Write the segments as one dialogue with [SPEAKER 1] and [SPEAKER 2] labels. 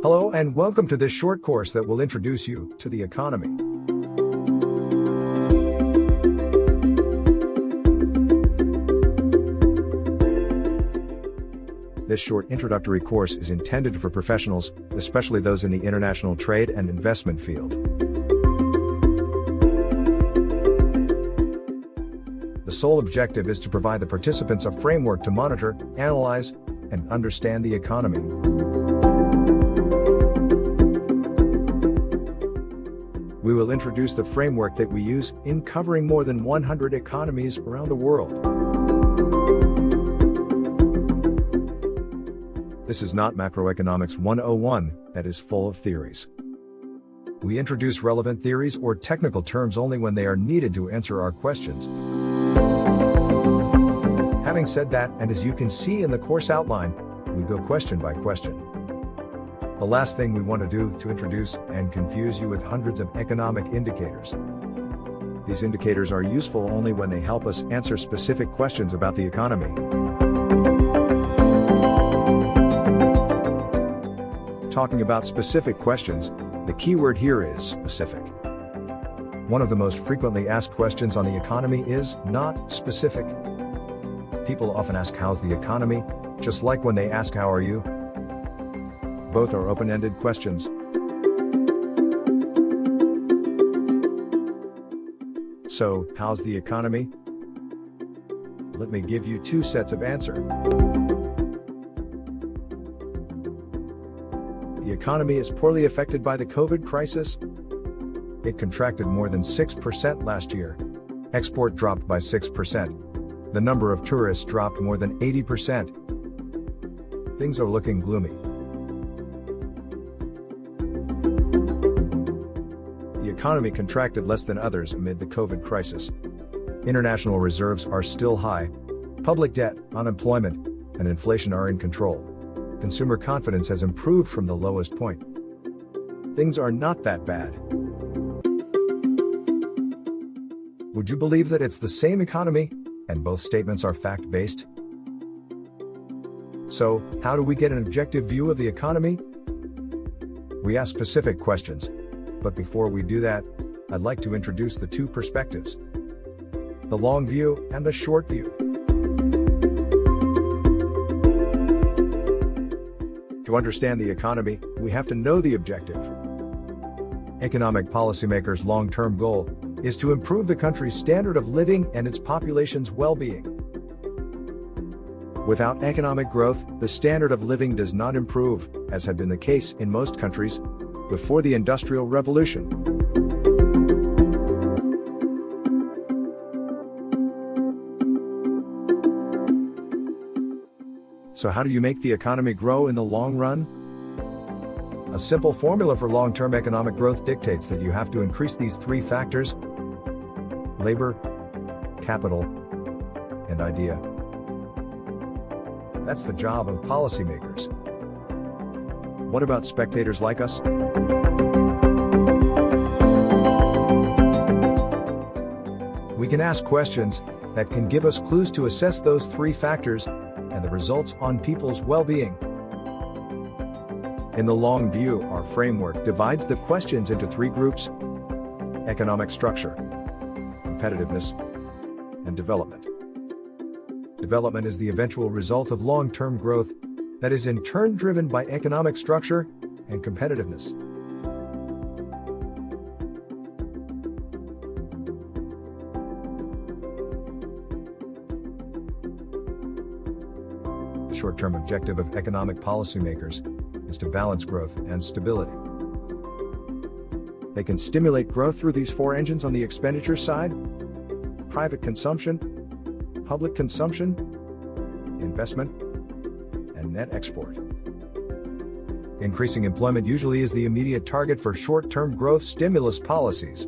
[SPEAKER 1] Hello and welcome to this short course that will introduce you to the economy. This short introductory course is intended for professionals, especially those in the international trade and investment field. The sole objective is to provide the participants a framework to monitor, analyze, and understand the economy. We will introduce the framework that we use in covering more than 100 economies around the world. This is not Macroeconomics 101 that is full of theories. We introduce relevant theories or technical terms only when they are needed to answer our questions. Having said that, and as you can see in the course outline, we go question by question. The last thing we want to do to introduce and confuse you with hundreds of economic indicators. These indicators are useful only when they help us answer specific questions about the economy. Talking about specific questions, the key word here is specific. One of the most frequently asked questions on the economy is not specific. People often ask, how's the economy? Just like when they ask, how are you? Both are open-ended questions. So, how's the economy? Let me give you two sets of answer. The economy is poorly affected by the COVID crisis. It contracted more than 6% last year. Export dropped by 6%. The number of tourists dropped more than 80%. Things are looking gloomy. The economy contracted less than others amid the COVID crisis. International reserves are still high. Public debt, unemployment, and inflation are in control. Consumer confidence has improved from the lowest point. Things are not that bad. Would you believe that it's the same economy, and both statements are fact-based? So, how do we get an objective view of the economy? We ask specific questions. But before we do that, I'd like to introduce the two perspectives: the long view and the short view. To understand the economy, we have to know the objective. Economic policymakers' long-term goal is to improve the country's standard of living and its population's well-being. Without economic growth, the standard of living does not improve, as had been the case in most countries before the Industrial Revolution. So how do you make the economy grow in the long run? A simple formula for long-term economic growth dictates that you have to increase these three factors: labor, capital, and idea. That's the job of policymakers. What about spectators like us? We can ask questions that can give us clues to assess those three factors and the results on people's well-being. In the long view, our framework divides the questions into three groups: economic structure, competitiveness, and development. Development is the eventual result of long-term growth that is in turn driven by economic structure and competitiveness. The short-term objective of economic policymakers is to balance growth and stability. They can stimulate growth through these four engines on the expenditure side: private consumption, public consumption, investment, and net export. Increasing employment usually is the immediate target for short-term growth stimulus policies.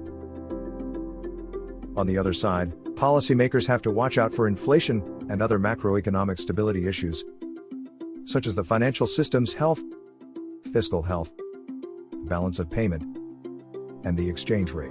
[SPEAKER 1] On the other side, policymakers have to watch out for inflation and other macroeconomic stability issues, such as the financial system's health, fiscal health, balance of payment, and the exchange rate.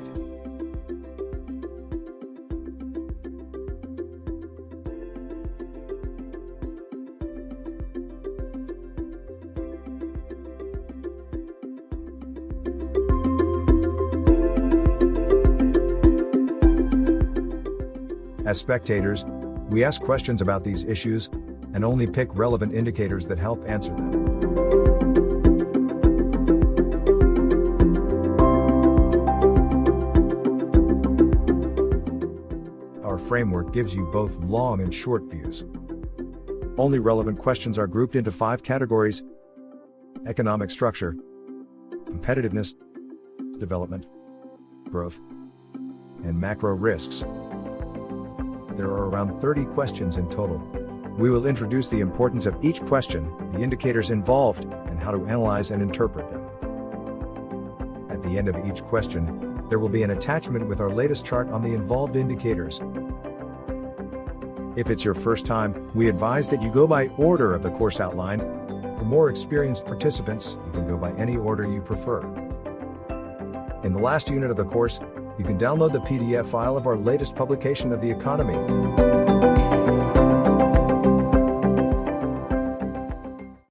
[SPEAKER 1] As spectators, we ask questions about these issues and only pick relevant indicators that help answer them. Our framework gives you both long and short views. Only relevant questions are grouped into 5 categories: economic structure, competitiveness, development, growth, and macro risks. There are around 30 questions in total. We will introduce the importance of each question, the indicators involved, and how to analyze and interpret them. At the end of each question, there will be an attachment with our latest chart on the involved indicators. If it's your first time, we advise that you go by order of the course outline. For more experienced participants, you can go by any order you prefer. In the last unit of the course, you can download the PDF file of our latest publication of the economy.